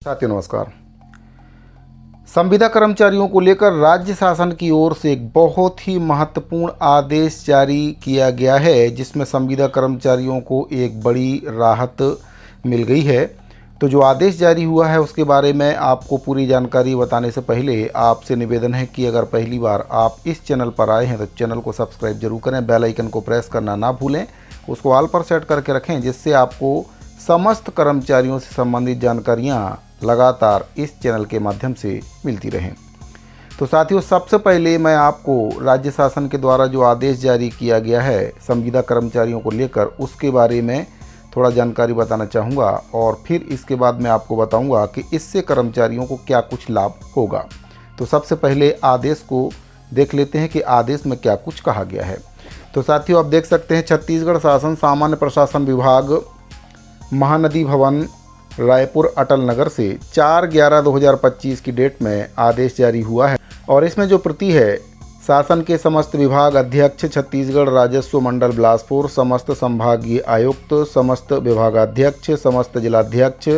साथियों नमस्कार। संविदा कर्मचारियों को लेकर राज्य शासन की ओर से एक बहुत ही महत्वपूर्ण आदेश जारी किया गया है, जिसमें संविदा कर्मचारियों को एक बड़ी राहत मिल गई है। तो जो आदेश जारी हुआ है उसके बारे में आपको पूरी जानकारी बताने से पहले आपसे निवेदन है कि अगर पहली बार आप इस चैनल पर आए हैं तो चैनल को सब्सक्राइब जरूर करें, बेल आइकन को प्रेस करना ना भूलें, उसको ऑल पर सेट करके रखें, जिससे आपको समस्त कर्मचारियों से संबंधित जानकारियाँ लगातार इस चैनल के माध्यम से मिलती रहें। तो साथियों, सबसे पहले मैं आपको राज्य शासन के द्वारा जो आदेश जारी किया गया है संविदा कर्मचारियों को लेकर, उसके बारे में थोड़ा जानकारी बताना चाहूँगा और फिर इसके बाद मैं आपको बताऊँगा कि इससे कर्मचारियों को क्या कुछ लाभ होगा। तो सबसे पहले आदेश को देख लेते हैं कि आदेश में क्या कुछ कहा गया है। तो साथियों, आप देख सकते हैं छत्तीसगढ़ शासन सामान्य प्रशासन विभाग महानदी भवन रायपुर अटल नगर से 4/11/2025 की डेट में आदेश जारी हुआ है और इसमें जो प्रति है शासन के समस्त विभाग अध्यक्ष छत्तीसगढ़ राजस्व मंडल बिलासपुर, समस्त संभागीय आयुक्त, समस्त विभागाध्यक्ष, समस्त जिलाध्यक्ष,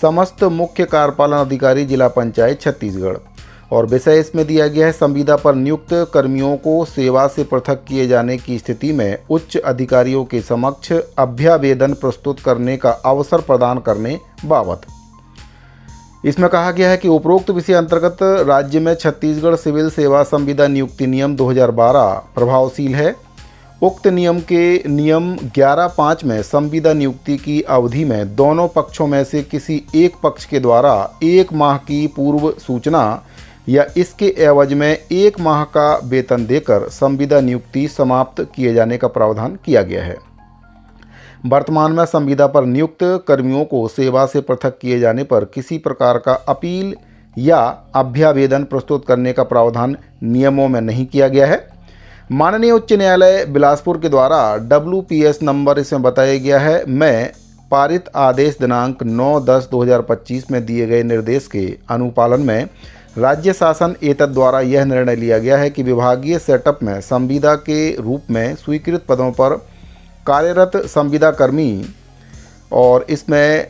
समस्त मुख्य कार्यपालन अधिकारी जिला पंचायत छत्तीसगढ़। और विषय इसमें दिया गया है संविदा पर नियुक्त कर्मियों को सेवा से पृथक किए जाने की स्थिति में उच्च अधिकारियों के समक्ष अभ्यावेदन प्रस्तुत करने का अवसर प्रदान करने बाबत। इसमें कहा गया है कि उपरोक्त विषय अंतर्गत राज्य में छत्तीसगढ़ सिविल सेवा संविदा नियुक्ति नियम 2012 प्रभावशील है। उक्त नियम के नियम 11(5) में संविदा नियुक्ति की अवधि में दोनों पक्षों में से किसी एक पक्ष के द्वारा 1 माह की पूर्व सूचना या इसके एवज में 1 माह का वेतन देकर संविदा नियुक्ति समाप्त किए जाने का प्रावधान किया गया है। वर्तमान में संविदा पर नियुक्त कर्मियों को सेवा से पृथक किए जाने पर किसी प्रकार का अपील या अभ्यावेदन प्रस्तुत करने का प्रावधान नियमों में नहीं किया गया है। माननीय उच्च न्यायालय बिलासपुर के द्वारा WPS नंबर इसमें बताया गया है में पारित आदेश दिनांक 9/10/2025 में दिए गए निर्देश के अनुपालन में राज्य शासन एतद द्वारा यह निर्णय लिया गया है कि विभागीय सेटअप में संविदा के रूप में स्वीकृत पदों पर कार्यरत संविदा कर्मी, और इसमें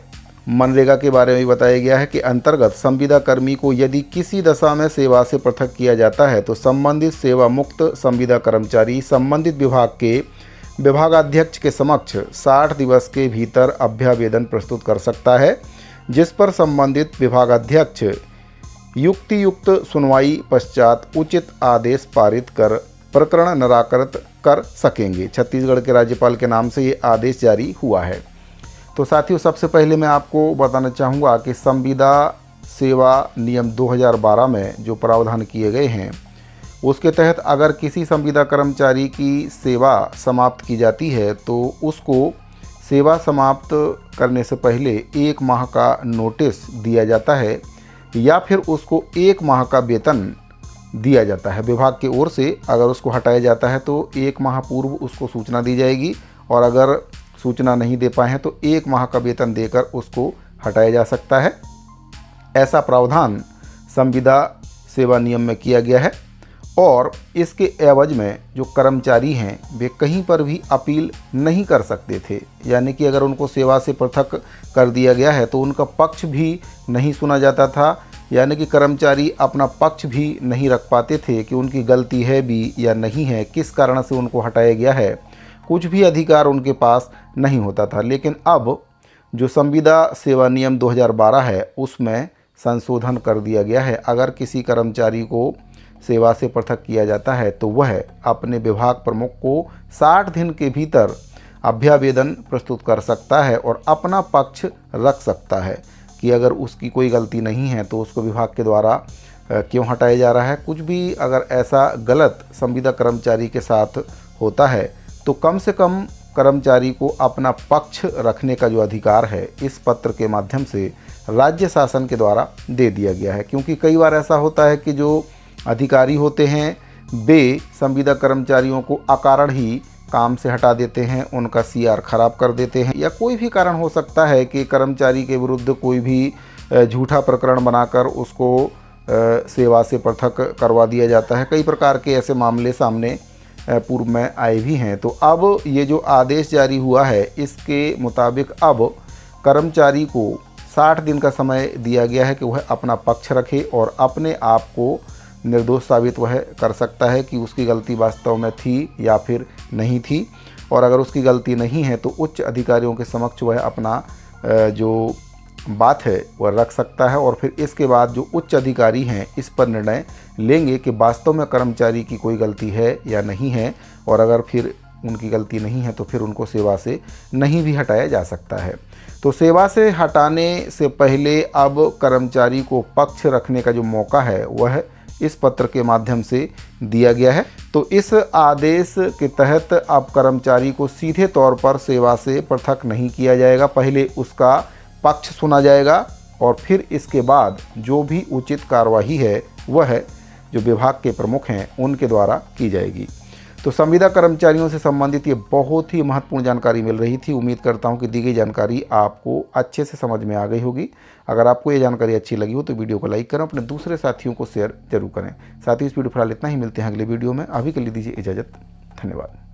मनरेगा के बारे में भी बताया गया है कि अंतर्गत संविदा कर्मी को यदि किसी दशा में सेवा से पृथक किया जाता है तो संबंधित सेवा मुक्त संविदा कर्मचारी संबंधित विभाग के विभागाध्यक्ष के समक्ष 60 दिवस के भीतर अभ्यावेदन प्रस्तुत कर सकता है, जिस पर संबंधित विभागाध्यक्ष युक्तियुक्त सुनवाई पश्चात उचित आदेश पारित कर प्रकरण निराकृत कर सकेंगे। छत्तीसगढ़ के राज्यपाल के नाम से ये आदेश जारी हुआ है। तो साथियों, सबसे पहले मैं आपको बताना चाहूँगा कि संविदा सेवा नियम 2012 में जो प्रावधान किए गए हैं उसके तहत अगर किसी संविदा कर्मचारी की सेवा समाप्त की जाती है तो उसको सेवा समाप्त करने से पहले 1 माह का नोटिस दिया जाता है या फिर उसको 1 माह का वेतन दिया जाता है। विभाग की ओर से अगर उसको हटाया जाता है तो 1 माह पूर्व उसको सूचना दी जाएगी और अगर सूचना नहीं दे पाए हैं तो 1 माह का वेतन देकर उसको हटाया जा सकता है। ऐसा प्रावधान संविदा सेवा नियम में किया गया है और इसके एवज में जो कर्मचारी हैं वे कहीं पर भी अपील नहीं कर सकते थे, यानी कि अगर उनको सेवा से पृथक कर दिया गया है तो उनका पक्ष भी नहीं सुना जाता था, यानी कि कर्मचारी अपना पक्ष भी नहीं रख पाते थे कि उनकी गलती है भी या नहीं है, किस कारण से उनको हटाया गया है, कुछ भी अधिकार उनके पास नहीं होता था। लेकिन अब जो संविदा सेवा नियम 2012 है उसमें संशोधन कर दिया गया है। अगर किसी कर्मचारी को सेवा से पृथक किया जाता है तो वह अपने विभाग प्रमुख को 60 दिन के भीतर अभ्यावेदन प्रस्तुत कर सकता है और अपना पक्ष रख सकता है कि अगर उसकी कोई गलती नहीं है तो उसको विभाग के द्वारा क्यों हटाया जा रहा है। कुछ भी अगर ऐसा गलत संविदा कर्मचारी के साथ होता है तो कम से कम कर्मचारी को अपना पक्ष रखने का जो अधिकार है इस पत्र के माध्यम से राज्य शासन के द्वारा दे दिया गया है। क्योंकि कई बार ऐसा होता है कि जो अधिकारी होते हैं वे संविदा कर्मचारियों को अकारण ही काम से हटा देते हैं, उनका CR खराब कर देते हैं, या कोई भी कारण हो सकता है कि कर्मचारी के विरुद्ध कोई भी झूठा प्रकरण बनाकर उसको सेवा से पृथक करवा दिया जाता है। कई प्रकार के ऐसे मामले सामने पूर्व में आए भी हैं। तो अब ये जो आदेश जारी हुआ है इसके मुताबिक अब कर्मचारी को 60 दिन का समय दिया गया है कि वह अपना पक्ष रखे और अपने आप को निर्दोष साबित वह कर सकता है कि उसकी गलती वास्तव में थी या फिर नहीं थी। और अगर उसकी गलती नहीं है तो उच्च अधिकारियों के समक्ष वह अपना जो बात है वह रख सकता है और फिर इसके बाद जो उच्च अधिकारी हैं इस पर निर्णय लेंगे कि वास्तव में कर्मचारी की कोई गलती है या नहीं है। और अगर फिर उनकी गलती नहीं है तो फिर उनको सेवा से नहीं भी हटाया जा सकता है। तो सेवा से हटाने से पहले अब कर्मचारी को पक्ष रखने का जो मौका है वह इस पत्र के माध्यम से दिया गया है। तो इस आदेश के तहत अब कर्मचारी को सीधे तौर पर सेवा से पृथक नहीं किया जाएगा। पहले उसका पक्ष सुना जाएगा और फिर इसके बाद जो भी उचित कार्यवाही है वह जो विभाग के प्रमुख हैं उनके द्वारा की जाएगी। तो संविदा कर्मचारियों से संबंधित ये बहुत ही महत्वपूर्ण जानकारी मिल रही थी। उम्मीद करता हूँ कि दी गई जानकारी आपको अच्छे से समझ में आ गई होगी। अगर आपको ये जानकारी अच्छी लगी हो तो वीडियो को लाइक करें, अपने दूसरे साथियों को शेयर जरूर करें। साथ ही इस वीडियो फिलहाल इतना ही, मिलते हैं अगले वीडियो में। अभी के लिए दीजिए इजाज़त। धन्यवाद।